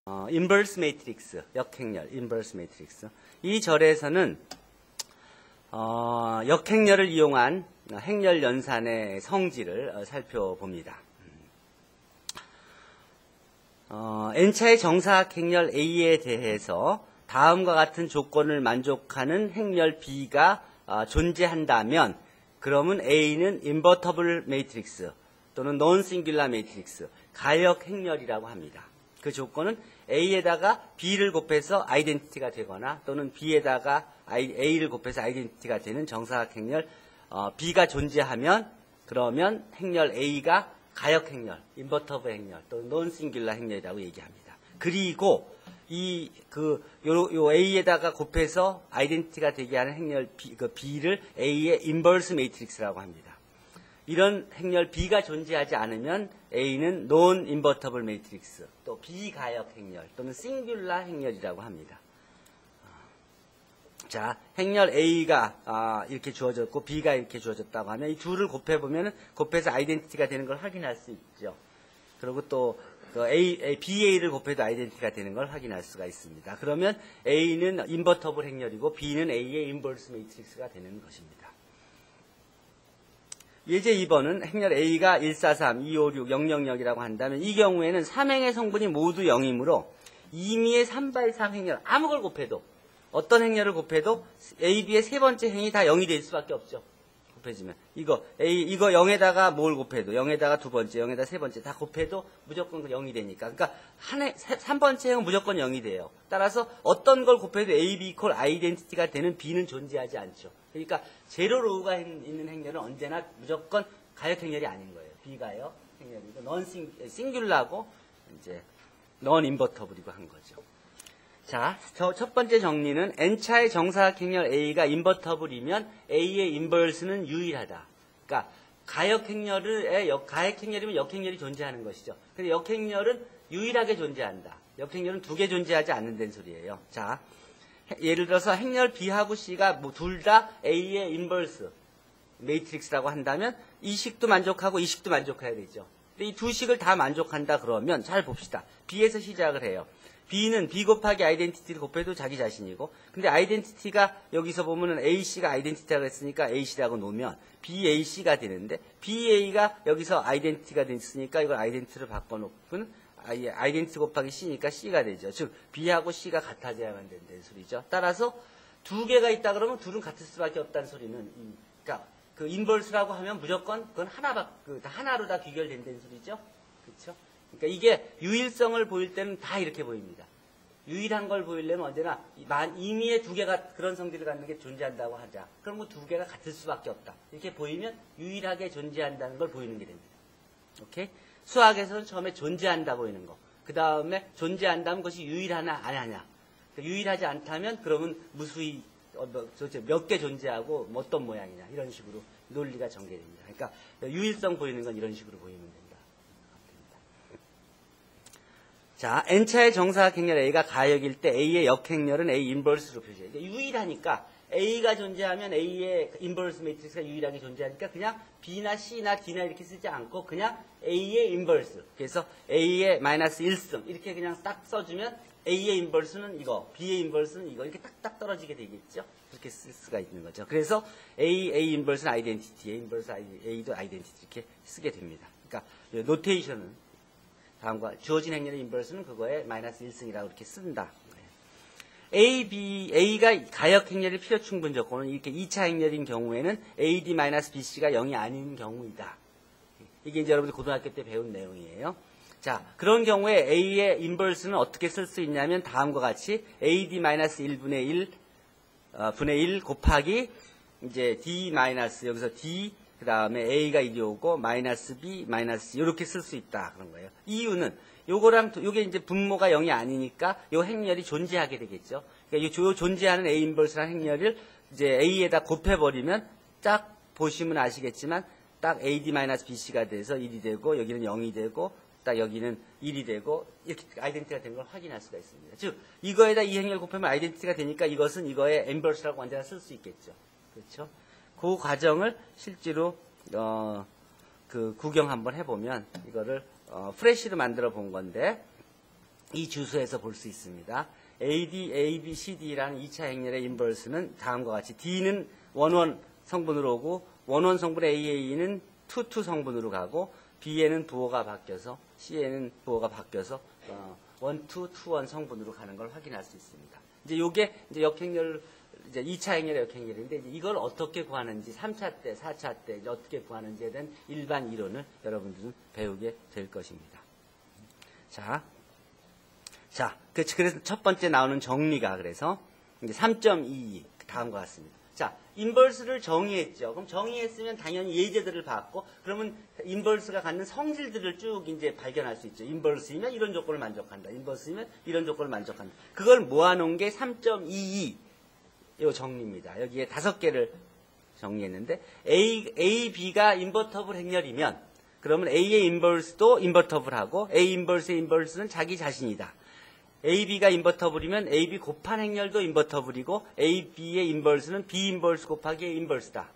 인버스 매트릭스, 역행렬, 인버스 매트릭스. 이 절에서는 역행렬을 이용한 행렬 연산의 성질을 살펴봅니다. n차의 정사각 행렬 A에 대해서 다음과 같은 조건을 만족하는 행렬 B가 존재한다면 그러면 A는 인버터블 매트릭스 또는 논싱귤라 매트릭스, 가역 행렬이라고 합니다. 그 조건은 A에다가 B를 곱해서 아이덴티티가 되거나 또는 B에다가 A를 곱해서 아이덴티티가 되는 정사각 행렬 B가 존재하면 그러면 행렬 A가 가역 행렬, 인버터블 행렬 또는 논싱귤라 행렬이라고 얘기합니다. 그리고 요 A에다가 곱해서 아이덴티티가 되게 하는 행렬 B를 A의 인버스 매트릭스라고 합니다. 이런 행렬 B가 존재하지 않으면 A는 논 인버터블 매트릭스, 또 비가역 행렬 또는 싱귤라 행렬이라고 합니다. 자, 행렬 A가 이렇게 주어졌고 B가 이렇게 주어졌다고 하면 이 둘을 곱해보면 곱해서 아이덴티티가 되는 걸 확인할 수 있죠. 그리고 또 BA를 곱해도 아이덴티티가 되는 걸 확인할 수가 있습니다. 그러면 A는 인버터블 행렬이고 B는 A의 인버스 매트릭스가 되는 것입니다. 예제 2번은 행렬 A가 143, 256, 000이라고 한다면 이 경우에는 3행의 성분이 모두 0이므로 임의의 3x3 행렬 아무 걸 곱해도 어떤 행렬을 곱해도 A, B의 세 번째 행이 다 0이 될 수밖에 없죠. 곱해지면 이거 0에다가 뭘 곱해도 0에다가 두 번째, 0에다가 세 번째 다 곱해도 무조건 0이 되니까. 그러니까 3번째 행은 무조건 0이 돼요. 따라서 어떤 걸 곱해도 A, B 이퀄 아이덴티티가 되는 B는 존재하지 않죠. 그러니까 제로 로우가 있는 행렬은 언제나 무조건 가역 행렬이 아닌 거예요. 비가역 행렬이고 넌 싱귤라고 이제 넌 인버터블이고 한 거죠. 자, 첫 번째 정리는 n차의 정사각 행렬 A가 인버터블이면 A의 인버스는 유일하다. 그러니까 가역 행렬이면 역행렬이 존재하는 것이죠. 근데 역행렬은 유일하게 존재한다. 역행렬은 두 개 존재하지 않는다는 소리예요. 자, 예를 들어서 행렬 B하고 C가 둘 다 A의 인버스 매트릭스라고 한다면 이 식도 만족하고 이 식도 만족해야 되죠. 근데 이 두 식을 다 만족한다 그러면 잘 봅시다. B에서 시작을 해요. B는 B 곱하기 아이덴티티를 곱해도 자기 자신이고 근데 아이덴티티가 여기서 보면은 AC가 아이덴티티라고 했으니까 AC라고 놓으면 BAC가 되는데 BA가 여기서 아이덴티티가 됐으니까 이걸 아이덴티티를 바꿔놓고는 아이덴티티 곱하기 C니까 C가 되죠. 즉 B하고 C가 같아져야만 된다는 소리죠. 따라서 두 개가 있다 그러면 둘은 같을 수밖에 없다는 소리는 그러니까 그 인버스라고 하면 무조건 그건 하나로 다 귀결된다는 소리죠. 그렇죠? 그러니까 이게 유일성을 보일 때는 다 이렇게 보입니다. 유일한 걸 보이려면 언제나 임의의 두 개가 그런 성질을 갖는 게 존재한다고 하자. 그럼 그 두 개가 같을 수밖에 없다. 이렇게 보이면 유일하게 존재한다는 걸 보이는 게 됩니다. 오케이? 수학에서는 처음에 존재한다 보이는 거. 그 다음에 존재한다면 그것이 유일하나 안 하냐. 유일하지 않다면 그러면 무수히 몇 개 존재하고 어떤 모양이냐. 이런 식으로 논리가 전개됩니다. 그러니까 유일성 보이는 건 이런 식으로 보이면 됩니다. 자, n차의 정사각 행렬 A가 가역일 때 A의 역행렬은 A 인버스로 표시해요. 그러니까 유일하니까 A가 존재하면 A의 인버스 매트릭스가 유일하게 존재하니까 그냥 B나 C나 D나 이렇게 쓰지 않고 그냥 A의 인버스. 그래서 A의 마이너스 1승 이렇게 그냥 딱 써주면 A의 인버스는 이거, B의 인버스는 이거 이렇게 딱딱 떨어지게 되겠죠. 그렇게 쓸 수가 있는 거죠. 그래서 A 인버스는 아이덴티티, A 인버스 A도 아이덴티티 이렇게 쓰게 됩니다. 그러니까 노테이션은 다음과 주어진 행렬의 인버스는 그거에 마이너스 1승이라고 이렇게 쓴다. A가 가역 행렬의 필요 충분 조건은 이렇게 2차 행렬인 경우에는 AD-BC가 0이 아닌 경우이다. 이게 이제 여러분들 고등학교 때 배운 내용이에요. 자, 그런 경우에 A의 인버스는 어떻게 쓸 수 있냐면 다음과 같이 AD-1분의 1 곱하기 이제 D- 여기서 D 그 다음에 A가 이리 오고 마이너스 B, 마이너스 이렇게 쓸 수 있다 그런 거예요. 이유는 요게 이제 분모가 0이 아니니까 요 행렬이 존재하게 되겠죠. 그러니까 요 존재하는 A 인버스라는 행렬을 이제 A에다 곱해버리면 딱 보시면 아시겠지만 딱 AD-BC가 돼서 1이 되고 여기는 0이 되고 딱 여기는 1이 되고 이렇게 아이덴티티가 된 걸 확인할 수가 있습니다. 즉 이거에다 이 행렬 곱하면 아이덴티티가 되니까 이것은 이거의 인버스라고 언제나 쓸 수 있겠죠. 그렇죠? 그 과정을 실제로 그 구경 한번 해보면 이거를 프레시로 만들어 본 건데 이 주소에서 볼 수 있습니다. AD, AB, CD라는 2차 행렬의 인버스는 다음과 같이 D는 11 성분으로 오고 11 성분의 AA는 22 성분으로 가고 B에는 부호가 바뀌어서 C에는 부호가 바뀌어서 12, 21 성분으로 가는 걸 확인할 수 있습니다. 이제 요게 이제 역행렬 이제 2차 행렬의 역행렬인데 이걸 어떻게 구하는지 3차 때, 4차 때 어떻게 구하는지에 대한 일반 이론을 여러분들은 배우게 될 것입니다. 자, 그래서 첫 번째 나오는 정리가 그래서 이제 3.22 다음과 같습니다. 자, 인버스를 정의했죠. 그럼 정의했으면 당연히 예제들을 봤고, 그러면 인버스가 갖는 성질들을 쭉 이제 발견할 수 있죠. 인버스이면 이런 조건을 만족한다. 인버스이면 이런 조건을 만족한다. 그걸 모아놓은 게 3.22 요 정리입니다. 여기에 5개를 정리했는데, A, B가 인버터블 행렬이면, 그러면 A의 인버스도 인버터블하고, A 인버스의 인버스는 자기 자신이다. AB가 인버터블이면 AB 곱한 행렬도 인버터블이고 AB의 인버스는 B 인버스 곱하기 A 인버스다.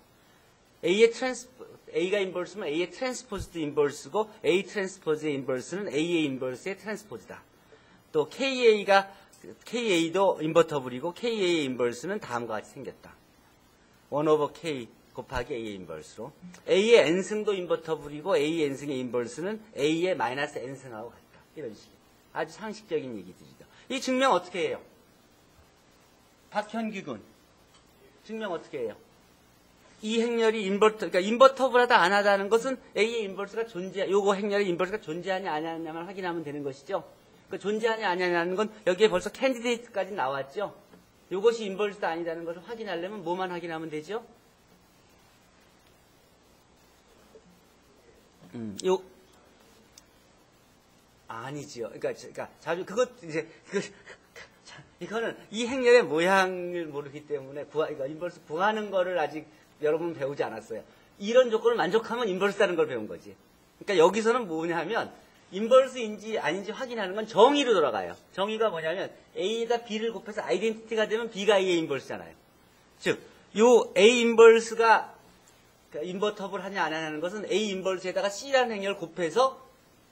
A가 인버스면 A의 트랜스포즈도 인버스고 A 트랜스포즈의 인버스는 A의 인버스의 트랜스포즈다. 또 KA도 인버터블이고 KA의 인버스는 다음과 같이 생겼다. 1/K 곱하기 A의 인버스로 A의 n승도 인버터블이고 A의 n승의 인버스는 A의 마이너스 n승하고 같다. 이런 식이에요. 아주 상식적인 얘기들이죠. 이 증명 어떻게 해요? 박현규 군. 증명 어떻게 해요? 이 행렬이 그러니까 인버터블하다 안 하다는 것은 A의 인버스가 요거 행렬의 인버스가 존재하냐 안 하냐만 확인하면 되는 것이죠. 그 존재하냐 안 하냐는 건 여기에 벌써 캔디데이트까지 나왔죠. 요것이 인버스다 아니다는 것을 확인하려면 뭐만 확인하면 되죠? 아니지요. 그러니까 자주 이거는 이 행렬의 모양을 모르기 때문에 인버스 구하는 거를 아직 여러분 배우지 않았어요. 이런 조건을 만족하면 인버스라는 걸 배운 거지. 그러니까 여기서는 뭐냐면 인버스인지 아닌지 확인하는 건 정의로 돌아가요. 정의가 뭐냐면 A에다 B를 곱해서 아이덴티티가 되면 B가 A의 인버스잖아요. 즉, 요 A 인버스가 인버터블 하냐 안 하냐는 것은 A 인버스에다가 C라는 행렬을 곱해서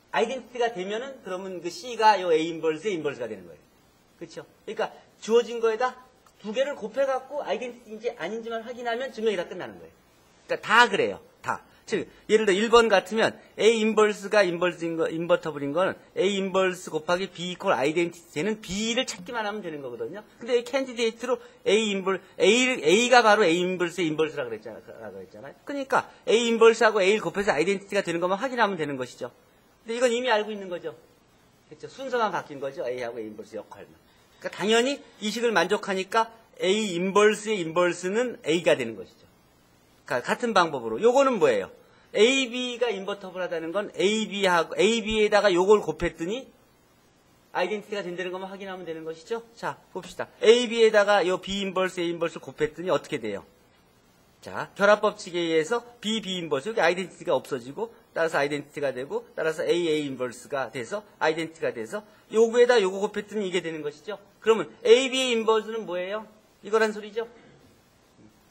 아이덴티티가 되면은 그러면 그 C가 요 A 인버스의 인버스가 되는 거예요. 그렇죠? 그러니까 주어진 거에다 두 개를 곱해갖고 아이덴티티인지 아닌지만 확인하면 증명이 다 끝나는 거예요. 그러니까 다 그래요. 다. 즉 예를 들어 1번 같으면 A 인버스가 인버터블인 거는 A 인버스 곱하기 B 이퀄 아이덴티티 쟤는 B를 찾기만 하면 되는 거거든요. 근데 이 캔디데이트로 A가 바로 A 인버스의 인버스라고 그랬잖아요. 그러니까 A 인버스하고 A를 곱해서 아이덴티티가 되는 것만 확인하면 되는 것이죠. 근데 이건 이미 알고 있는 거죠. 그렇죠? 순서만 바뀐 거죠. A하고 A 인버스 역할만. 그러니까 당연히 이 식을 만족하니까 A 인버스의 인버스는 A가 되는 것이죠. 그러니까 같은 방법으로. 요거는 뭐예요? AB가 인버터블하다는 건 AB에다가 요걸 곱했더니 아이덴티티가 된다는 것만 확인하면 되는 것이죠. 자, 봅시다. AB에다가 요 B 인버스, A 인버스를 곱했더니 어떻게 돼요? 자, 결합법칙에 의해서 B 인버스, 여기 아이덴티티가 없어지고, 따라서 아이덴티티가 되고, 따라서 A 인버스가 돼서, 아이덴티티가 돼서, 요거에다 요거 곱했더니 이게 되는 것이죠. 그러면 AB의 인버스는 뭐예요? 이거란 소리죠.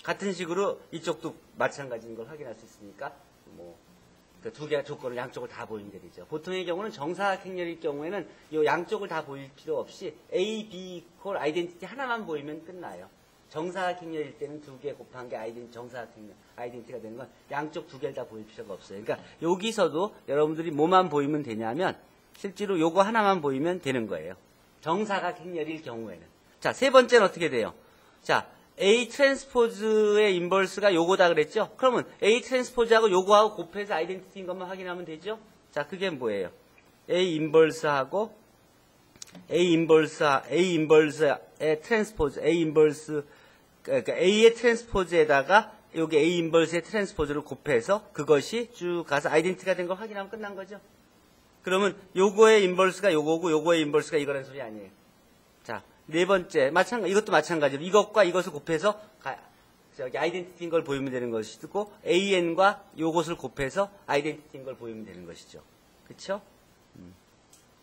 같은 식으로 이쪽도 마찬가지인 걸 확인할 수 있으니까, 그 두 개의 조건을 양쪽을 다 보이면 되죠. 보통의 경우는 정사각 행렬일 경우에는 요 양쪽을 다 보일 필요 없이 A, B 이퀄 아이덴티티 하나만 보이면 끝나요. 정사각 행렬일 때는 두 개 곱한 게 정사각 행렬, 아이덴티티가 되는 건 양쪽 두 개를 다 보일 필요가 없어요. 그러니까 여기서도 여러분들이 뭐만 보이면 되냐면 실제로 요거 하나만 보이면 되는 거예요. 정사각 행렬일 경우에는. 자, 세 번째는 어떻게 돼요? 자, A 트랜스포즈의 인버스가 요거다 그랬죠? 그러면 A 트랜스포즈하고 요거하고 곱해서 아이덴티티인 것만 확인하면 되죠? 자, 그게 뭐예요? A 인버스하고 A 인버스의 트랜스포즈, 그러니까 A의 트랜스포즈에다가 여기 A 인버스의 트랜스포즈를 곱해서 그것이 쭉 가서 아이덴티티가 된 걸 확인하면 끝난 거죠? 그러면 요거의 인버스가 요거고 요거의 인버스가 이거라는 소리 아니에요. 자, 네 번째, 이것도 마찬가지로 이것과 이것을 곱해서 아이덴티티인 걸 보이면 되는 것이고 AN과 요것을 곱해서 아이덴티티인 걸 보이면 되는 것이죠. 그렇죠?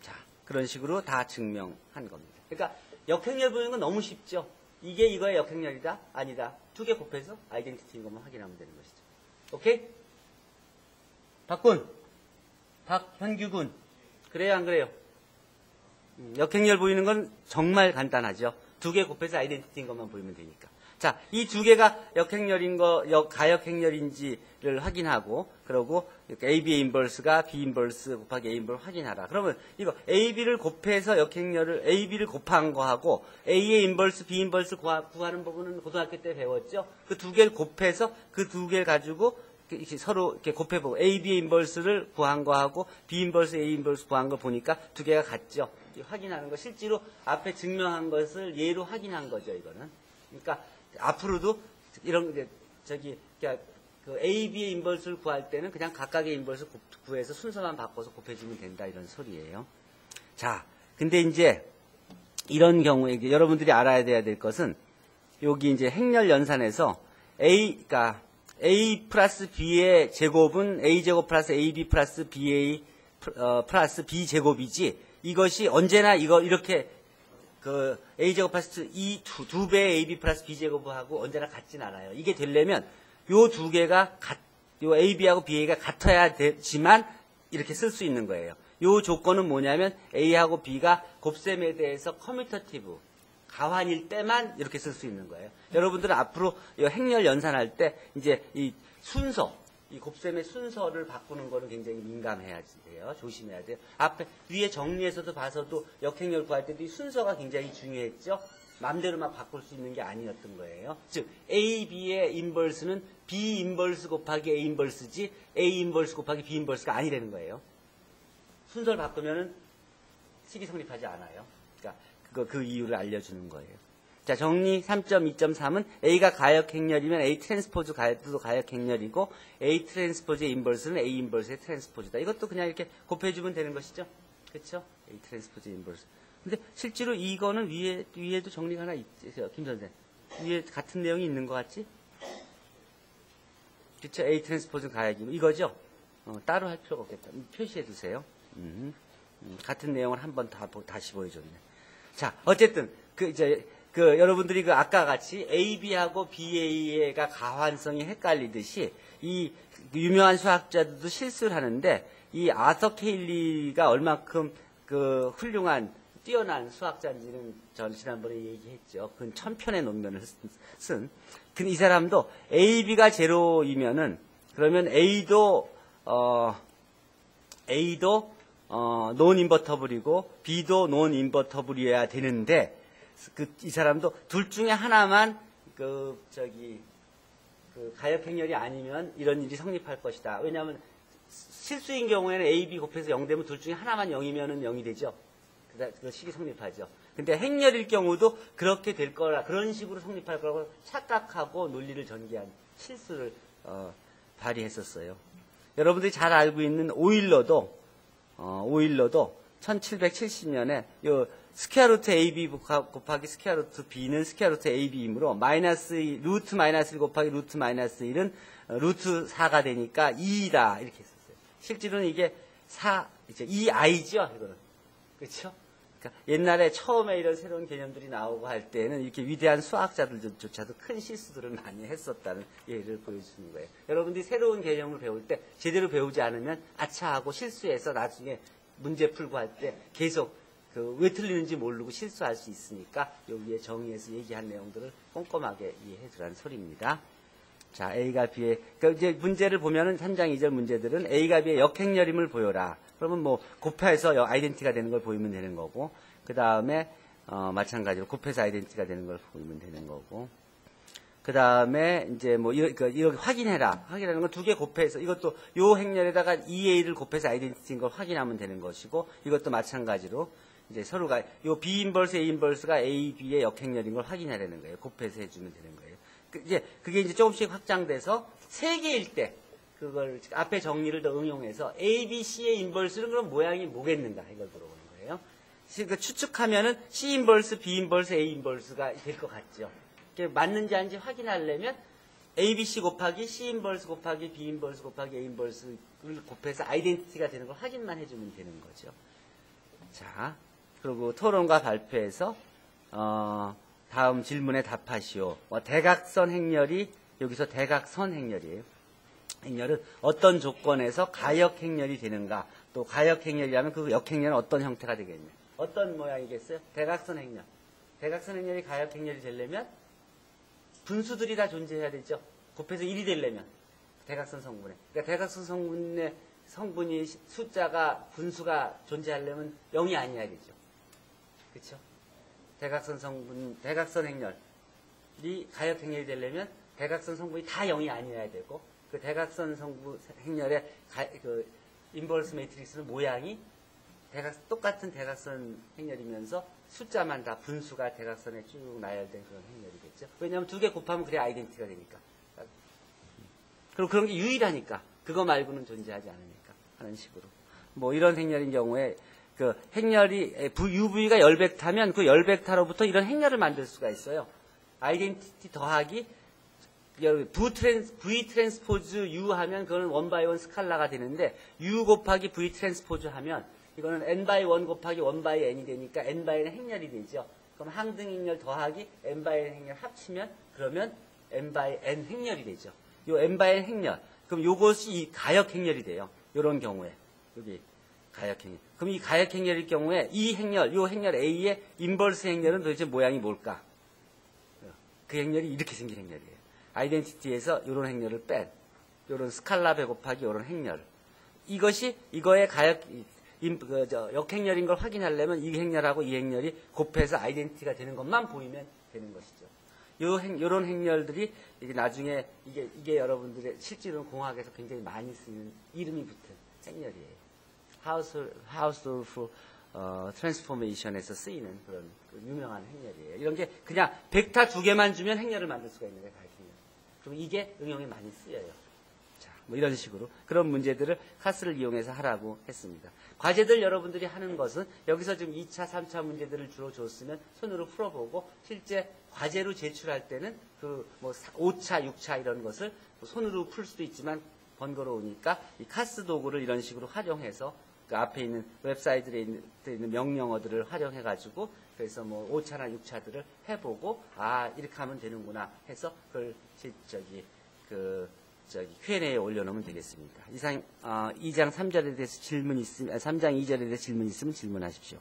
자, 그런 식으로 다 증명한 겁니다. 그러니까 역행렬 보이는 건 너무 쉽죠. 이게 이거의 역행렬이다? 아니다. 두 개 곱해서 아이덴티티인 것만 확인하면 되는 것이죠. 오케이? 박현규 군. 그래요, 안 그래요? 역행렬 보이는 건 정말 간단하죠. 두 개 곱해서 아이덴티티인 것만 보이면 되니까. 자, 이 두 개가 역행렬인 가역행렬인지를 확인하고, 그러고 AB의 인버스가 B 인버스 곱하기 A 인버스 확인하라. 그러면 이거 AB를 곱해서 역행렬을 AB를 곱한 거하고 A의 인버스, B 인버스 구하는 부분은 고등학교 때 배웠죠. 그 두 개를 곱해서 그 두 개를 가지고 이렇게 서로 이렇게 곱해보고 AB의 인버스를 구한 거하고 B 인버스, A 인버스 구한 거 보니까 두 개가 같죠. 확인하는 거 실제로 앞에 증명한 것을 예로 확인한 거죠. 이거는. 그러니까 앞으로도 이런 그 AB의 인버스를 구할 때는 그냥 각각의 인버스를 구해서 순서만 바꿔서 곱해주면 된다 이런 소리예요. 자, 근데 이제 이런 경우에 여러분들이 알아야 될 것은 여기 이제 행렬 연산에서 그러니까 A 플러스 B의 제곱은 A 제곱 플러스 AB 플러스 BA 플러스 B 제곱이지 이것이 언제나 이렇게 그 A 제곱 플러스 이 두 배의 AB 플러스 B 제곱하고 언제나 같진 않아요. 이게 되려면 요 두 개가 요 AB하고 BA가 같아야 되지만 이렇게 쓸 수 있는 거예요. 요 조건은 뭐냐면 A하고 B가 곱셈에 대해서 커뮤터티브 가환일 때만 이렇게 쓸 수 있는 거예요. 여러분들은 앞으로 이 행렬 연산할 때 이제 이 순서, 이 곱셈의 순서를 바꾸는 거는 굉장히 민감해야 돼요. 조심해야 돼요. 앞에 위에 정리해서도 봐서도 역행렬 구할 때도 이 순서가 굉장히 중요했죠. 마음대로 막 바꿀 수 있는 게 아니었던 거예요. 즉 A, B의 인버스는 B 인버스 곱하기 A 인버스지 A 인버스 곱하기 B 인버스가 아니라는 거예요. 순서를 바꾸면은 식이 성립하지 않아요. 그러니까 그 이유를 알려주는 거예요. 자, 정리 3.2.3은 A가 가역행렬이면 A 트랜스포즈 도 가역행렬이고 A 트랜스포즈의 인버스는 A 인버스의 트랜스포즈다. 이것도 그냥 이렇게 곱해주면 되는 것이죠. 그렇죠? A 트랜스포즈의 인버스. 근데 실제로 이거는 위에도 정리가 하나 있어요. 김 선생. 위에 같은 내용이 있는 것 같지? 그렇죠? A 트랜스포즈는 가역이고 이거죠? 따로 할 필요가 없겠다. 표시해 두세요. 같은 내용을 한번 다시 보여줬네. 자, 어쨌든 여러분들이 아까 같이 AB하고 BA가 가환성이 헷갈리듯이 이 유명한 수학자들도 실수를 하는데 이 아서 케일리가 얼만큼 훌륭한 뛰어난 수학자인지는 전 지난번에 얘기했죠. 그건 1000편의 논문을 쓴. 근데 이 사람도 AB가 제로이면은 그러면 A도 논 인버터블이고 B도 논 인버터블이어야 되는데 이 사람도 둘 중에 하나만 가역행렬이 아니면 이런 일이 성립할 것이다. 왜냐하면 실수인 경우에는 A, B 곱해서 0 되면 둘 중에 하나만 0이면은 0이 되죠. 그 식이 성립하죠. 근데 행렬일 경우도 그렇게 될 거라 그런 식으로 성립할 거라고 착각하고 논리를 전개한 실수를 발휘했었어요. 여러분들이 잘 알고 있는 오일러도 1770년에 요 스퀘어루트 AB 곱하기 스퀘어루트 B는 스퀘어루트 AB이므로 루트 마이너스 1 곱하기 루트 마이너스 1은 루트 4가 되니까 2다 이렇게 했었어요. 실제로는 이게 2i죠, 이거는. 그렇죠? 그러니까 옛날에 처음에 이런 새로운 개념들이 나오고 할 때는 이렇게 위대한 수학자들조차도 큰 실수들을 많이 했었다는 예를 보여주는 거예요. 여러분들이 새로운 개념을 배울 때 제대로 배우지 않으면 아차하고 실수해서 나중에 문제 풀고 할 때 계속 왜 틀리는지 모르고 실수할 수 있으니까 여기에 정의해서 얘기한 내용들을 꼼꼼하게 이해해 두라는 소리입니다. 자, A가 B의 이제 문제를 보면은 3장 2절 문제들은 A가 B의 역행렬임을 보여라. 그러면 곱해서 아이덴티티가 되는 걸 보이면 되는 거고, 그 다음에 마찬가지로 곱해서 아이덴티티가 되는 걸 보이면 되는 거고, 그 다음에 이제 이렇게 확인해라. 확인하는 건 두 개 곱해서 이것도 요 행렬에다가 EA를 곱해서 아이덴티티인 걸 확인하면 되는 것이고, 이것도 마찬가지로 이제 서로가 요 B 인버스 A 인버스가 A, B의 역행렬인 걸 확인하려는 거예요. 곱해서 해주면 되는 거예요. 그게 이제 조금씩 확장돼서 세 개일 때 그걸 앞에 정리를 더 응용해서 A, B, C의 인버스는 그럼 모양이 뭐겠는가 이걸 물어보는 거예요. 그러니까 추측하면은 C 인버스, B 인버스, A 인버스가 될 것 같죠. 맞는지 아닌지 확인하려면 A, B, C 곱하기 C 인버스 곱하기 B 인버스 곱하기 A 인버스를 곱해서 아이덴티티가 되는 걸 확인만 해주면 되는 거죠. 자, 그리고 토론과 발표에서 다음 질문에 답하시오. 대각선 행렬이 여기서 대각선 행렬이에요. 행렬은 어떤 조건에서 가역행렬이 되는가? 또 가역행렬이라면 그 역행렬은 어떤 형태가 되겠냐? 어떤 모양이겠어요? 대각선 행렬. 대각선 행렬이 가역 행렬이 되려면 분수들이 다 존재해야 되죠. 곱해서 1이 되려면 대각선 성분에. 그러니까 대각선 성분의 성분이 숫자가 분수가 존재하려면 0이 아니어야 되죠. 그렇죠? 대각선 성분, 대각선 행렬이 가역 행렬이 되려면 대각선 성분이 다 0이 아니어야 되고 그 대각선 성분 행렬의 그 인버스 매트릭스는 모양이 똑같은 대각선 행렬이면서 숫자만 다 분수가 대각선에 쭉 나열된 그런 행렬이겠죠. 왜냐하면 두 개 곱하면 그래 아이덴티티가 되니까. 그리고 그런 게 유일하니까. 그거 말고는 존재하지 않으니까 하는 식으로. 뭐 이런 행렬인 경우에 그 행렬이 UV가 열벡타면 그 열벡타로부터 이런 행렬을 만들 수가 있어요. 아이덴티티 더하기 V 트랜스포즈 U 하면 그거는 1/1 스칼라가 되는데 U 곱하기 V 트랜스포즈 하면 이거는 n/1 곱하기 1/n이 되니까 n/n 행렬이 되죠. 그럼 항등 행렬 더하기 n/n 행렬 합치면 그러면 n/n 행렬이 되죠. 요 n/n 행렬. 그럼 요것이 이 가역 행렬이 돼요. 요런 경우에. 여기 가역 행렬. 그럼 이 가역 행렬일 경우에 이 행렬, 요 행렬 A의 인버스 행렬은 도대체 모양이 뭘까? 그 행렬이 이렇게 생긴 행렬이에요. 아이덴티티에서 요런 행렬을 뺀 요런 스칼라 배 곱하기 요런 행렬. 이것이 이거의 가역 역행렬인 걸 확인하려면 이 행렬하고 이 행렬이 곱해서 아이덴티티가 되는 것만 보이면 되는 것이죠. 요런 행렬들이 이게 나중에 이게 여러분들의 실제로는 공학에서 굉장히 많이 쓰이는 이름이 붙은 행렬이에요. 하우스돌프 트랜스포메이션에서 쓰이는 그런 유명한 행렬이에요. 이런 게 그냥 벡터 두 개만 주면 행렬을 만들 수가 있는 거예요. 그럼 이게 응용에 많이 쓰여요. 자, 뭐 이런 식으로 그런 문제들을 카스를 이용해서 하라고 했습니다. 과제들 여러분들이 하는 것은 여기서 지금 2차, 3차 문제들을 주로 줬으면 손으로 풀어보고 실제 과제로 제출할 때는 그 뭐 5차, 6차 이런 것을 손으로 풀 수도 있지만 번거로우니까 이 카스 도구를 이런 식으로 활용해서 그 앞에 있는 웹사이트에 있는 명령어들을 활용해가지고 그래서 뭐 5차나 6차들을 해보고 아 이렇게 하면 되는구나 해서 그걸 Q&A에 올려놓으면 되겠습니다. 이상 2장 3절에 대해서 질문 있으면 3장 2절에 대해서 질문 있으면 질문하십시오.